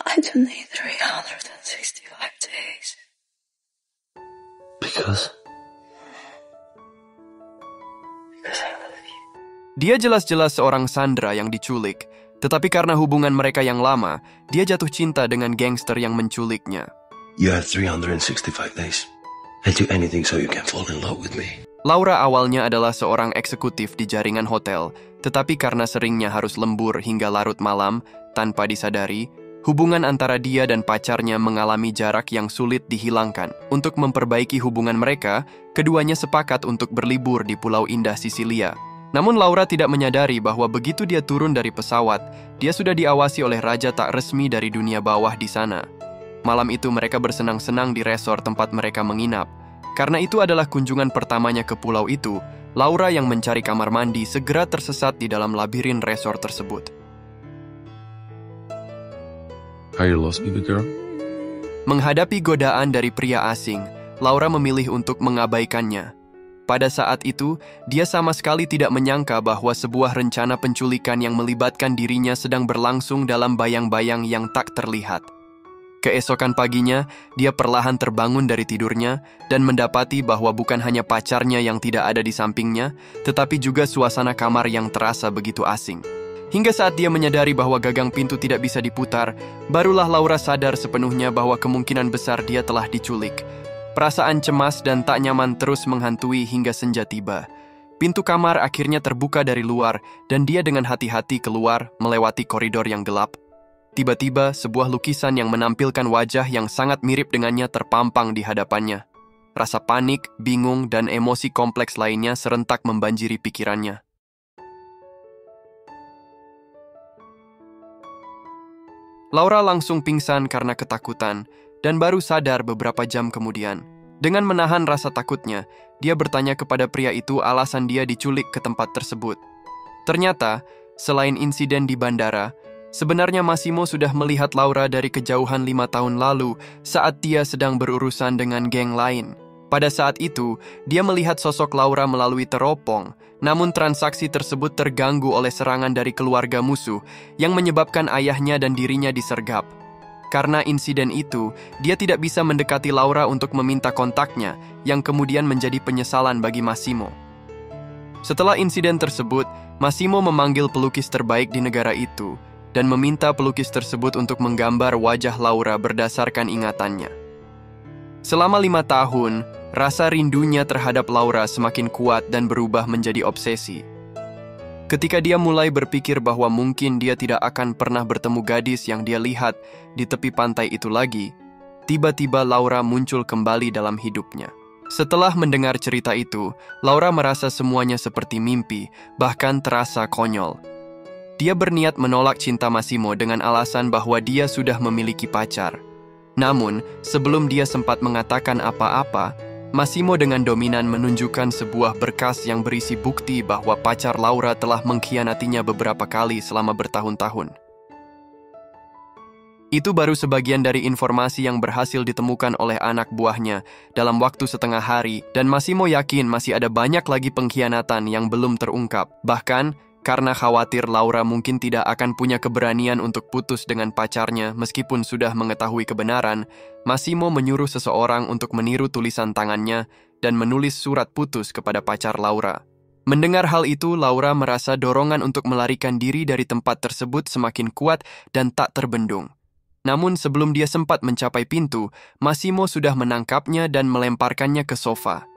I don't need 365 days. Because I love you. Dia jelas-jelas seorang Sandra yang diculik, tetapi karena hubungan mereka yang lama, dia jatuh cinta dengan gangster yang menculiknya. you have 365 days. I'll do anything so you can fall in love with me. Laura awalnya adalah seorang eksekutif di jaringan hotel, tetapi karena seringnya harus lembur hingga larut malam, tanpa disadari, hubungan antara dia dan pacarnya mengalami jarak yang sulit dihilangkan. Untuk memperbaiki hubungan mereka, keduanya sepakat untuk berlibur di Pulau Indah Sisilia. Namun Laura tidak menyadari bahwa begitu dia turun dari pesawat, dia sudah diawasi oleh raja tak resmi dari dunia bawah di sana. Malam itu mereka bersenang-senang di resort tempat mereka menginap. Karena itu adalah kunjungan pertamanya ke pulau itu, Laura yang mencari kamar mandi segera tersesat di dalam labirin resort tersebut. Are you lost, baby girl? Menghadapi godaan dari pria asing, Laura memilih untuk mengabaikannya. Pada saat itu, dia sama sekali tidak menyangka bahwa sebuah rencana penculikan yang melibatkan dirinya sedang berlangsung dalam bayang-bayang yang tak terlihat. Keesokan paginya, dia perlahan terbangun dari tidurnya dan mendapati bahwa bukan hanya pacarnya yang tidak ada di sampingnya, tetapi juga suasana kamar yang terasa begitu asing. Hingga saat dia menyadari bahwa gagang pintu tidak bisa diputar, barulah Laura sadar sepenuhnya bahwa kemungkinan besar dia telah diculik. Perasaan cemas dan tak nyaman terus menghantui hingga senja tiba. Pintu kamar akhirnya terbuka dari luar dan dia dengan hati-hati keluar melewati koridor yang gelap. Tiba-tiba, sebuah lukisan yang menampilkan wajah yang sangat mirip dengannya terpampang di hadapannya. Rasa panik, bingung, dan emosi kompleks lainnya serentak membanjiri pikirannya. Laura langsung pingsan karena ketakutan, dan baru sadar beberapa jam kemudian. Dengan menahan rasa takutnya, dia bertanya kepada pria itu alasan dia diculik ke tempat tersebut. Ternyata, selain insiden di bandara, sebenarnya Massimo sudah melihat Laura dari kejauhan 5 tahun lalu saat dia sedang berurusan dengan geng lain. Pada saat itu, dia melihat sosok Laura melalui teropong, namun transaksi tersebut terganggu oleh serangan dari keluarga musuh yang menyebabkan ayahnya dan dirinya disergap. Karena insiden itu, dia tidak bisa mendekati Laura untuk meminta kontaknya, yang kemudian menjadi penyesalan bagi Massimo. Setelah insiden tersebut, Massimo memanggil pelukis terbaik di negara itu, dan meminta pelukis tersebut untuk menggambar wajah Laura berdasarkan ingatannya. Selama 5 tahun, rasa rindunya terhadap Laura semakin kuat dan berubah menjadi obsesi. Ketika dia mulai berpikir bahwa mungkin dia tidak akan pernah bertemu gadis yang dia lihat di tepi pantai itu lagi, tiba-tiba Laura muncul kembali dalam hidupnya. Setelah mendengar cerita itu, Laura merasa semuanya seperti mimpi, bahkan terasa konyol. Dia berniat menolak cinta Massimo dengan alasan bahwa dia sudah memiliki pacar. Namun, sebelum dia sempat mengatakan apa-apa, Massimo dengan dominan menunjukkan sebuah berkas yang berisi bukti bahwa pacar Laura telah mengkhianatinya beberapa kali selama bertahun-tahun. Itu baru sebagian dari informasi yang berhasil ditemukan oleh anak buahnya dalam waktu setengah hari, dan Massimo yakin masih ada banyak lagi pengkhianatan yang belum terungkap. Bahkan, karena khawatir Laura mungkin tidak akan punya keberanian untuk putus dengan pacarnya meskipun sudah mengetahui kebenaran, Massimo menyuruh seseorang untuk meniru tulisan tangannya dan menulis surat putus kepada pacar Laura. Mendengar hal itu, Laura merasa dorongan untuk melarikan diri dari tempat tersebut semakin kuat dan tak terbendung. Namun sebelum dia sempat mencapai pintu, Massimo sudah menangkapnya dan melemparkannya ke sofa.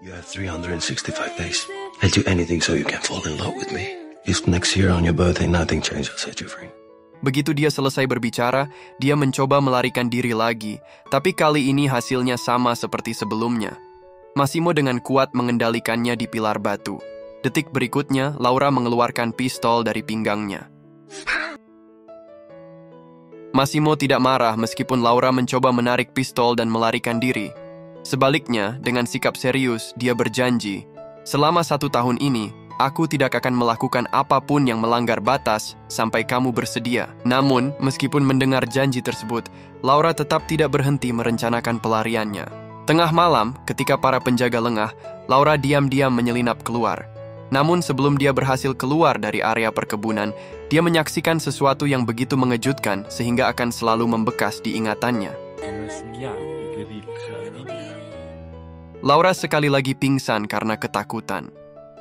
You have 365 days. I'll do anything so you can fall in love with me. If next year on your birthday nothing changes, I'll set you free. Begitu dia selesai berbicara, dia mencoba melarikan diri lagi, tapi kali ini hasilnya sama seperti sebelumnya. Massimo dengan kuat mengendalikannya di pilar batu. Detik berikutnya, Laura mengeluarkan pistol dari pinggangnya. Massimo tidak marah meskipun Laura mencoba menarik pistol dan melarikan diri. Sebaliknya, dengan sikap serius, dia berjanji, selama 1 tahun ini, aku tidak akan melakukan apapun yang melanggar batas sampai kamu bersedia. Namun, meskipun mendengar janji tersebut, Laura tetap tidak berhenti merencanakan pelariannya. Tengah malam, ketika para penjaga lengah, Laura diam-diam menyelinap keluar. Namun sebelum dia berhasil keluar dari area perkebunan, dia menyaksikan sesuatu yang begitu mengejutkan sehingga akan selalu membekas di ingatannya. Laura sekali lagi pingsan karena ketakutan.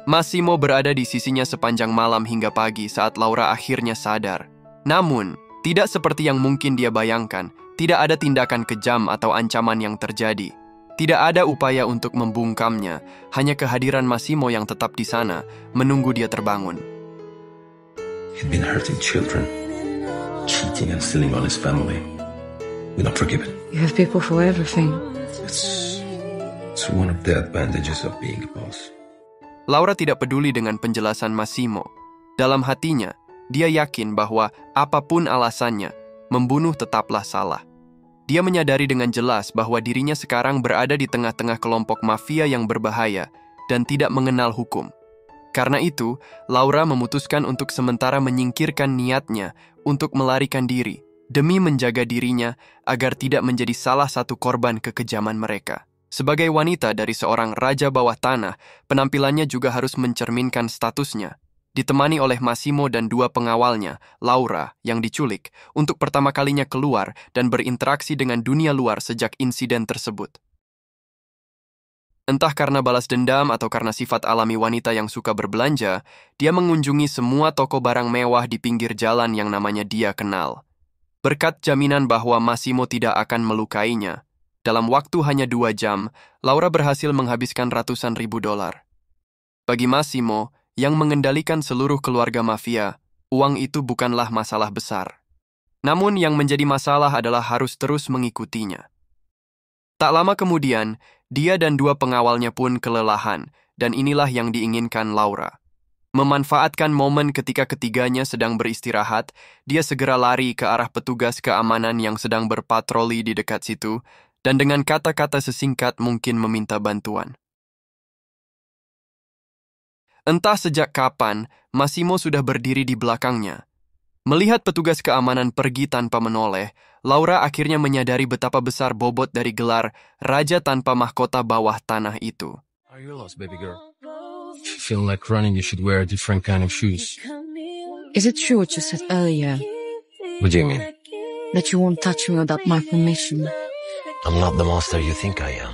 Massimo berada di sisinya sepanjang malam hingga pagi saat Laura akhirnya sadar. Namun, tidak seperti yang mungkin dia bayangkan, tidak ada tindakan kejam atau ancaman yang terjadi. Tidak ada upaya untuk membungkamnya, hanya kehadiran Massimo yang tetap di sana, menunggu dia terbangun. He'd been hurting children, cheating and stealing on his family. We don't forgive it. You have people for everything. It's one of the advantages of being a boss. Laura tidak peduli dengan penjelasan Massimo. Dalam hatinya, dia yakin bahwa apapun alasannya, membunuh tetaplah salah. Dia menyadari dengan jelas bahwa dirinya sekarang berada di tengah-tengah kelompok mafia yang berbahaya dan tidak mengenal hukum. Karena itu, Laura memutuskan untuk sementara menyingkirkan niatnya untuk melarikan diri demi menjaga dirinya agar tidak menjadi salah satu korban kekejaman mereka. Sebagai wanita dari seorang raja bawah tanah, penampilannya juga harus mencerminkan statusnya. Ditemani oleh Massimo dan dua pengawalnya, Laura, yang diculik, untuk pertama kalinya keluar dan berinteraksi dengan dunia luar sejak insiden tersebut. Entah karena balas dendam atau karena sifat alami wanita yang suka berbelanja, dia mengunjungi semua toko barang mewah di pinggir jalan yang namanya dia kenal. Berkat jaminan bahwa Massimo tidak akan melukainya, dalam waktu hanya 2 jam, Laura berhasil menghabiskan ratusan ribu dolar. Bagi Massimo, yang mengendalikan seluruh keluarga mafia, uang itu bukanlah masalah besar. Namun yang menjadi masalah adalah harus terus mengikutinya. Tak lama kemudian, dia dan 2 pengawalnya pun kelelahan, dan inilah yang diinginkan Laura. Memanfaatkan momen ketika ketiganya sedang beristirahat, dia segera lari ke arah petugas keamanan yang sedang berpatroli di dekat situ, dan dengan kata-kata sesingkat mungkin meminta bantuan. Entah sejak kapan, Massimo sudah berdiri di belakangnya. Melihat petugas keamanan pergi tanpa menoleh, Laura akhirnya menyadari betapa besar bobot dari gelar Raja Tanpa Mahkota Bawah Tanah itu. Are you lost, baby girl? If you feel like running, you should wear a different kind of shoes. Is it true what you said earlier? What do you mean? That you won't touch me without my permission? I'm not the monster you think I am.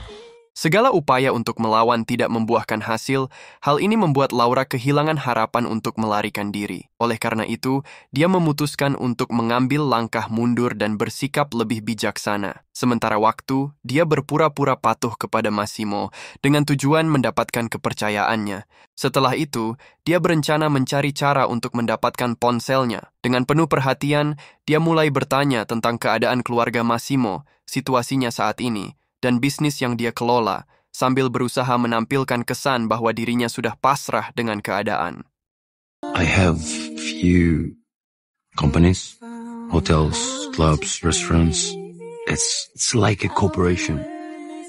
Segala upaya untuk melawan tidak membuahkan hasil, hal ini membuat Laura kehilangan harapan untuk melarikan diri. Oleh karena itu, dia memutuskan untuk mengambil langkah mundur dan bersikap lebih bijaksana. Sementara waktu, dia berpura-pura patuh kepada Massimo dengan tujuan mendapatkan kepercayaannya. Setelah itu, dia berencana mencari cara untuk mendapatkan ponselnya. Dengan penuh perhatian, dia mulai bertanya tentang keadaan keluarga Massimo, situasinya saat ini, dan bisnis yang dia kelola, sambil berusaha menampilkan kesan bahwa dirinya sudah pasrah dengan keadaan. I have few companies, hotels, clubs, restaurants. It's like a corporation,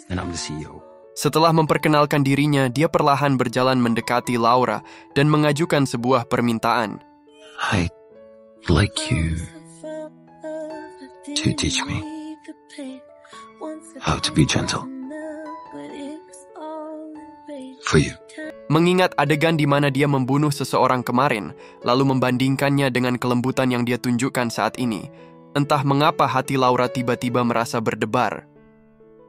and I'm the CEO. Setelah memperkenalkan dirinya, dia perlahan berjalan mendekati Laura dan mengajukan sebuah permintaan. I'd like you to teach me how to be gentle. For you. Mengingat adegan di mana dia membunuh seseorang kemarin, lalu membandingkannya dengan kelembutan yang dia tunjukkan saat ini, entah mengapa hati Laura tiba-tiba merasa berdebar.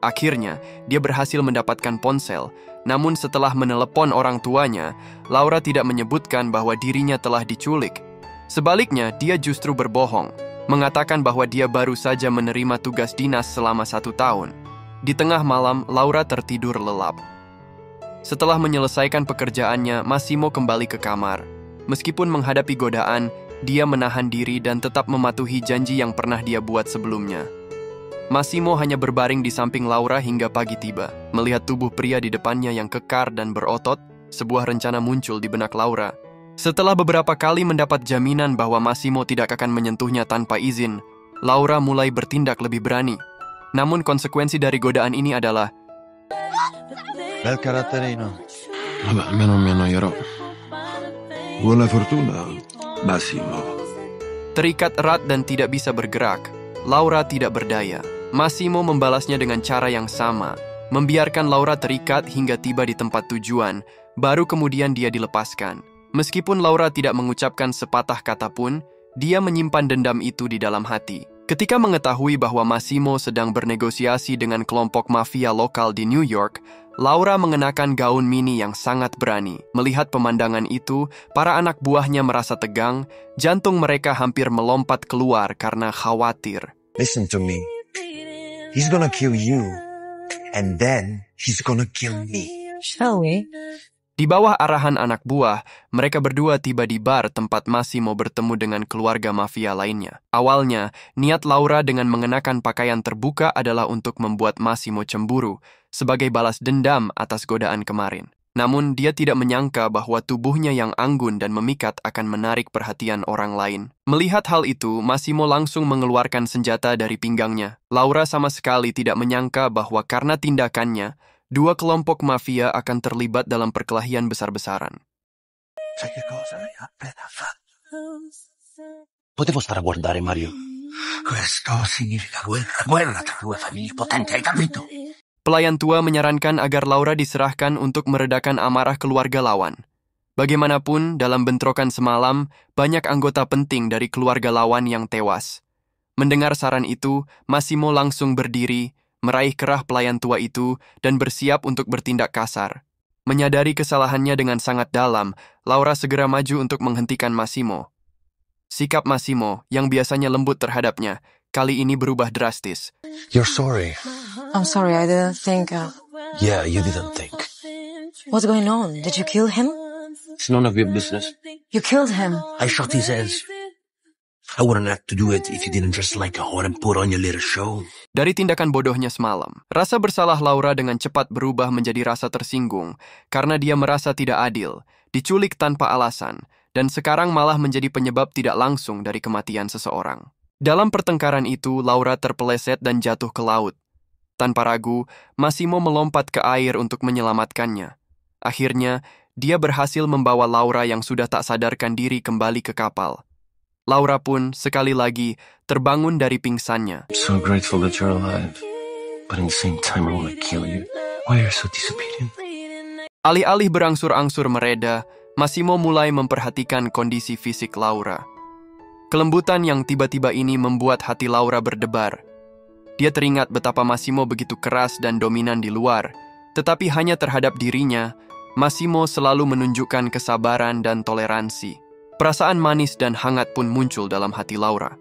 Akhirnya, dia berhasil mendapatkan ponsel, namun setelah menelepon orang tuanya, Laura tidak menyebutkan bahwa dirinya telah diculik. Sebaliknya, dia justru berbohong, mengatakan bahwa dia baru saja menerima tugas dinas selama 1 tahun. Di tengah malam, Laura tertidur lelap. Setelah menyelesaikan pekerjaannya, Massimo kembali ke kamar. Meskipun menghadapi godaan, dia menahan diri dan tetap mematuhi janji yang pernah dia buat sebelumnya. Massimo hanya berbaring di samping Laura hingga pagi tiba. Melihat tubuh pria di depannya yang kekar dan berotot, sebuah rencana muncul di benak Laura. Setelah beberapa kali mendapat jaminan bahwa Massimo tidak akan menyentuhnya tanpa izin, Laura mulai bertindak lebih berani. Namun konsekuensi dari godaan ini adalah Bel caratterino. Vabbè, almeno non mi annoierò. Buona fortuna, Massimo. terikat erat dan tidak bisa bergerak. Laura tidak berdaya. Massimo membalasnya dengan cara yang sama, membiarkan Laura terikat hingga tiba di tempat tujuan, baru kemudian dia dilepaskan. Meskipun Laura tidak mengucapkan sepatah kata pun, dia menyimpan dendam itu di dalam hati. Ketika mengetahui bahwa Massimo sedang bernegosiasi dengan kelompok mafia lokal di New York, Laura mengenakan gaun mini yang sangat berani. Melihat pemandangan itu, para anak buahnya merasa tegang, jantung mereka hampir melompat keluar karena khawatir. Listen to me. He's gonna kill you. And then, he's gonna kill me. Shall we? Di bawah arahan anak buah, mereka berdua tiba di bar tempat Massimo bertemu dengan keluarga mafia lainnya. Awalnya, niat Laura dengan mengenakan pakaian terbuka adalah untuk membuat Massimo cemburu, sebagai balas dendam atas godaan kemarin. Namun, dia tidak menyangka bahwa tubuhnya yang anggun dan memikat akan menarik perhatian orang lain. Melihat hal itu, Massimo langsung mengeluarkan senjata dari pinggangnya. Laura sama sekali tidak menyangka bahwa karena tindakannya, dua kelompok mafia akan terlibat dalam perkelahian besar-besaran. Sai che cosa hai appena fatto? Potevo stare a guardare, Mario. Questo significa guerra. Guerra tra due famiglie potenti, hai capito? Pelayan tua menyarankan agar Laura diserahkan untuk meredakan amarah keluarga lawan. Bagaimanapun, dalam bentrokan semalam, banyak anggota penting dari keluarga lawan yang tewas. Mendengar saran itu, Massimo langsung berdiri, meraih kerah pelayan tua itu, dan bersiap untuk bertindak kasar. Menyadari kesalahannya dengan sangat dalam, Laura segera maju untuk menghentikan Massimo. Sikap Massimo, yang biasanya lembut terhadapnya, kali ini berubah drastis. You're sorry. I'm sorry, I didn't think. Yeah, you didn't think. What's going on? Did you kill him? It's none of your business. You killed him. I shot his head. I wouldn't have to do it if you didn't dress like a whore and put on your little show. Dari tindakan bodohnya semalam, rasa bersalah Laura dengan cepat berubah menjadi rasa tersinggung karena dia merasa tidak adil, diculik tanpa alasan, dan sekarang malah menjadi penyebab tidak langsung dari kematian seseorang. Dalam pertengkaran itu, Laura terpeleset dan jatuh ke laut. Tanpa ragu, Massimo melompat ke air untuk menyelamatkannya. Akhirnya, dia berhasil membawa Laura yang sudah tak sadarkan diri kembali ke kapal. Laura pun, sekali lagi, terbangun dari pingsannya. I'm so grateful that you're alive. But at the same time, I want to kill you. Why are you so disobedient? Alih-alih berangsur-angsur mereda, Massimo mulai memperhatikan kondisi fisik Laura. Kelembutan yang tiba-tiba ini membuat hati Laura berdebar. Dia teringat betapa Massimo begitu keras dan dominan di luar, tetapi hanya terhadap dirinya, Massimo selalu menunjukkan kesabaran dan toleransi. Perasaan manis dan hangat pun muncul dalam hati Laura.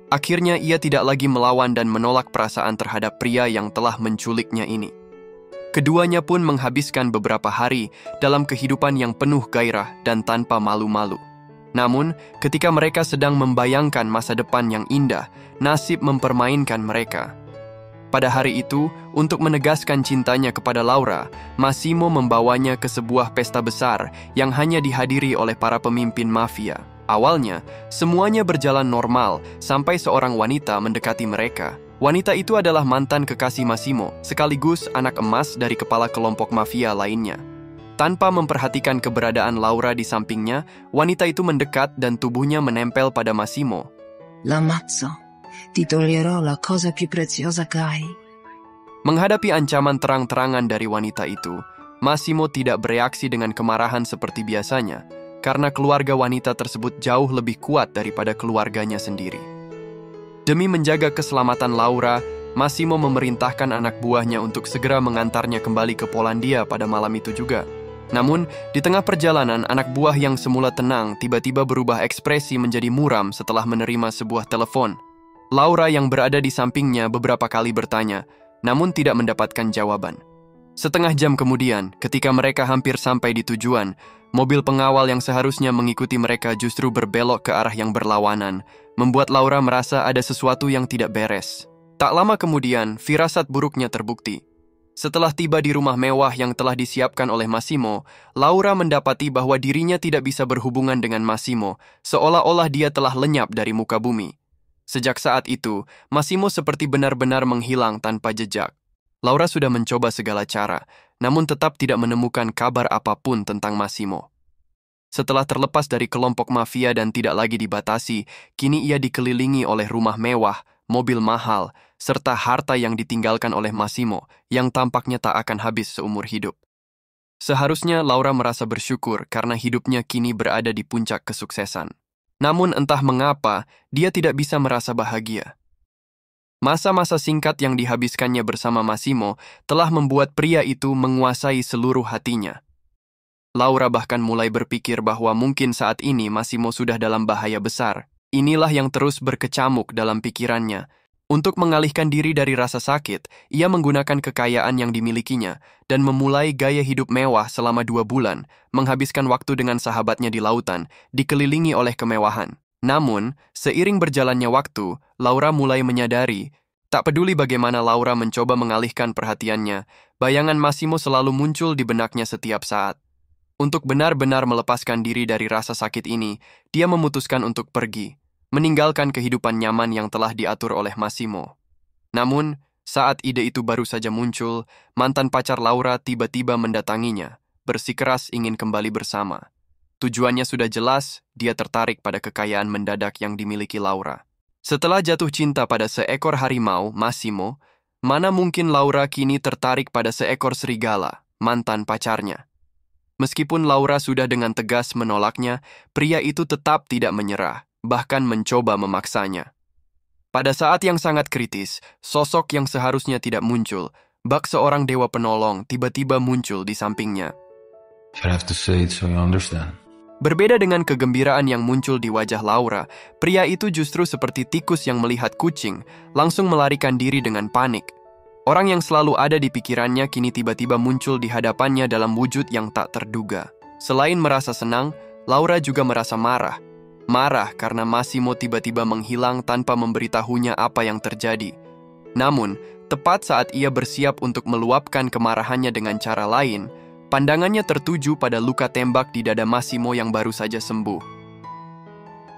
Akhirnya ia tidak lagi melawan dan menolak perasaan terhadap pria yang telah menculiknya ini. Keduanya pun menghabiskan beberapa hari dalam kehidupan yang penuh gairah dan tanpa malu-malu. Namun, ketika mereka sedang membayangkan masa depan yang indah, nasib mempermainkan mereka. Pada hari itu, untuk menegaskan cintanya kepada Laura, Massimo membawanya ke sebuah pesta besar yang hanya dihadiri oleh para pemimpin mafia. Awalnya, semuanya berjalan normal sampai seorang wanita mendekati mereka. Wanita itu adalah mantan kekasih Massimo, sekaligus anak emas dari kepala kelompok mafia lainnya. Tanpa memperhatikan keberadaan Laura di sampingnya, wanita itu mendekat dan tubuhnya menempel pada Massimo. L'ammazzo. Ti toglierò la cosa più preziosa che hai. Menghadapi ancaman terang-terangan dari wanita itu, Massimo tidak bereaksi dengan kemarahan seperti biasanya, karena keluarga wanita tersebut jauh lebih kuat daripada keluarganya sendiri. Demi menjaga keselamatan Laura, Massimo memerintahkan anak buahnya untuk segera mengantarnya kembali ke Polandia pada malam itu juga. Namun, di tengah perjalanan, anak buah yang semula tenang tiba-tiba berubah ekspresi menjadi muram setelah menerima sebuah telepon. Laura yang berada di sampingnya beberapa kali bertanya, namun tidak mendapatkan jawaban. Setengah jam kemudian, ketika mereka hampir sampai di tujuan, mobil pengawal yang seharusnya mengikuti mereka justru berbelok ke arah yang berlawanan, membuat Laura merasa ada sesuatu yang tidak beres. Tak lama kemudian, firasat buruknya terbukti. Setelah tiba di rumah mewah yang telah disiapkan oleh Massimo, Laura mendapati bahwa dirinya tidak bisa berhubungan dengan Massimo, seolah-olah dia telah lenyap dari muka bumi. Sejak saat itu, Massimo seperti benar-benar menghilang tanpa jejak. Laura sudah mencoba segala cara, namun tetap tidak menemukan kabar apapun tentang Massimo. Setelah terlepas dari kelompok mafia dan tidak lagi dibatasi, kini ia dikelilingi oleh rumah mewah, mobil mahal, serta harta yang ditinggalkan oleh Massimo yang tampaknya tak akan habis seumur hidup. Seharusnya Laura merasa bersyukur karena hidupnya kini berada di puncak kesuksesan. Namun entah mengapa, dia tidak bisa merasa bahagia. Masa-masa singkat yang dihabiskannya bersama Massimo telah membuat pria itu menguasai seluruh hatinya. Laura bahkan mulai berpikir bahwa mungkin saat ini Massimo sudah dalam bahaya besar. Inilah yang terus berkecamuk dalam pikirannya. Untuk mengalihkan diri dari rasa sakit, ia menggunakan kekayaan yang dimilikinya dan memulai gaya hidup mewah selama 2 bulan, menghabiskan waktu dengan sahabatnya di lautan, dikelilingi oleh kemewahan. Namun, seiring berjalannya waktu, Laura mulai menyadari, tak peduli bagaimana Laura mencoba mengalihkan perhatiannya, bayangan Massimo selalu muncul di benaknya setiap saat. Untuk benar-benar melepaskan diri dari rasa sakit ini, dia memutuskan untuk pergi, meninggalkan kehidupan nyaman yang telah diatur oleh Massimo. Namun, saat ide itu baru saja muncul, mantan pacar Laura tiba-tiba mendatanginya, bersikeras ingin kembali bersama. Tujuannya sudah jelas, dia tertarik pada kekayaan mendadak yang dimiliki Laura. Setelah jatuh cinta pada seekor harimau, Massimo, mana mungkin Laura kini tertarik pada seekor serigala, mantan pacarnya. Meskipun Laura sudah dengan tegas menolaknya, pria itu tetap tidak menyerah, bahkan mencoba memaksanya. Pada saat yang sangat kritis, sosok yang seharusnya tidak muncul, bak seorang dewa penolong tiba-tiba muncul di sampingnya. I have to say it so you understand. Berbeda dengan kegembiraan yang muncul di wajah Laura, pria itu justru seperti tikus yang melihat kucing, langsung melarikan diri dengan panik. Orang yang selalu ada di pikirannya kini tiba-tiba muncul di hadapannya dalam wujud yang tak terduga. Selain merasa senang, Laura juga merasa marah. Marah karena Massimo tiba-tiba menghilang tanpa memberitahunya apa yang terjadi. Namun, tepat saat ia bersiap untuk meluapkan kemarahannya dengan cara lain, pandangannya tertuju pada luka tembak di dada Massimo yang baru saja sembuh.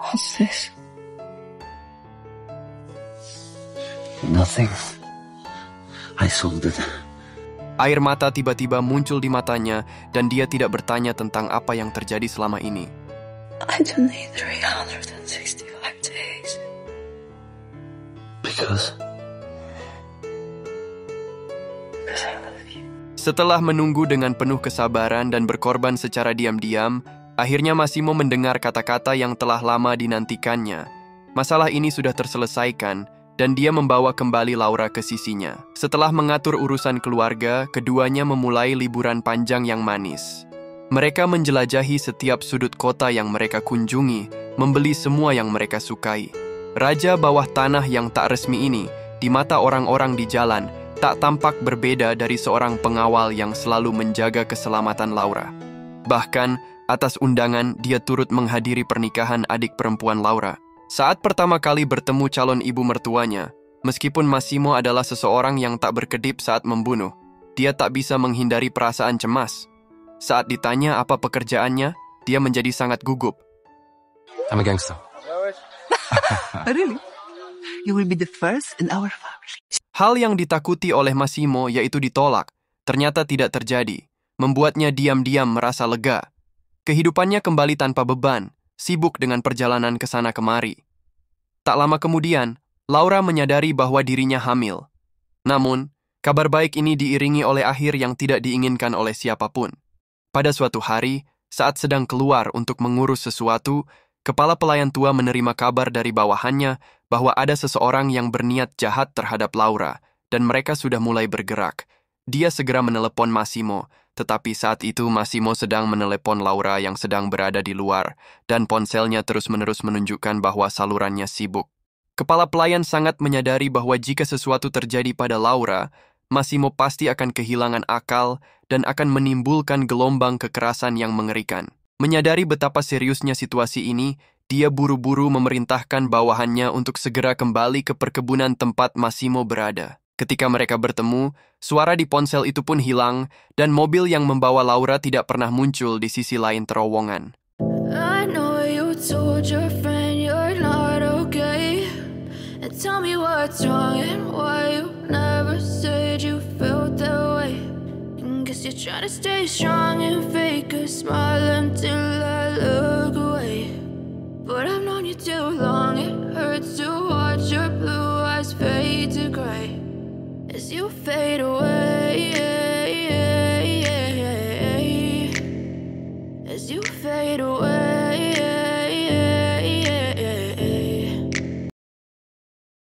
What's this? Nothing. I sold it. Air mata tiba-tiba muncul di matanya dan dia tidak bertanya tentang apa yang terjadi selama ini. I don't need 365 days. Because I love you. Setelah menunggu dengan penuh kesabaran dan berkorban secara diam-diam, akhirnya Massimo mendengar kata-kata yang telah lama dinantikannya. Masalah ini sudah terselesaikan, dan dia membawa kembali Laura ke sisinya. Setelah mengatur urusan keluarga, keduanya memulai liburan panjang yang manis. Mereka menjelajahi setiap sudut kota yang mereka kunjungi, membeli semua yang mereka sukai. Raja bawah tanah yang tak resmi ini, di mata orang-orang di jalan, tak tampak berbeda dari seorang pengawal yang selalu menjaga keselamatan Laura. Bahkan, atas undangan, dia turut menghadiri pernikahan adik perempuan Laura. Saat pertama kali bertemu calon ibu mertuanya, meskipun Massimo adalah seseorang yang tak berkedip saat membunuh, dia tak bisa menghindari perasaan cemas. Saat ditanya apa pekerjaannya, dia menjadi sangat gugup. I'm a gangster. Really? You will be the first in our family. Hal yang ditakuti oleh Massimo yaitu ditolak, ternyata tidak terjadi, membuatnya diam-diam merasa lega. Kehidupannya kembali tanpa beban, sibuk dengan perjalanan ke sana kemari. Tak lama kemudian, Laura menyadari bahwa dirinya hamil. Namun, kabar baik ini diiringi oleh akhir yang tidak diinginkan oleh siapapun. Pada suatu hari, saat sedang keluar untuk mengurus sesuatu, kepala pelayan tua menerima kabar dari bawahannya bahwa ada seseorang yang berniat jahat terhadap Laura, dan mereka sudah mulai bergerak. Dia segera menelepon Massimo, tetapi saat itu Massimo sedang menelepon Laura yang sedang berada di luar, dan ponselnya terus-menerus menunjukkan bahwa salurannya sibuk. Kepala pelayan sangat menyadari bahwa jika sesuatu terjadi pada Laura, Massimo pasti akan kehilangan akal dan akan menimbulkan gelombang kekerasan yang mengerikan. Menyadari betapa seriusnya situasi ini, dia buru-buru memerintahkan bawahannya untuk segera kembali ke perkebunan tempat Massimo berada. Ketika mereka bertemu, suara di ponsel itu pun hilang, dan mobil yang membawa Laura tidak pernah muncul di sisi lain terowongan. I know you told your friend you're not okay, and tell me what's wrong and why you never said you felt that way. And guess you're trying to stay strong and fake a smile until I look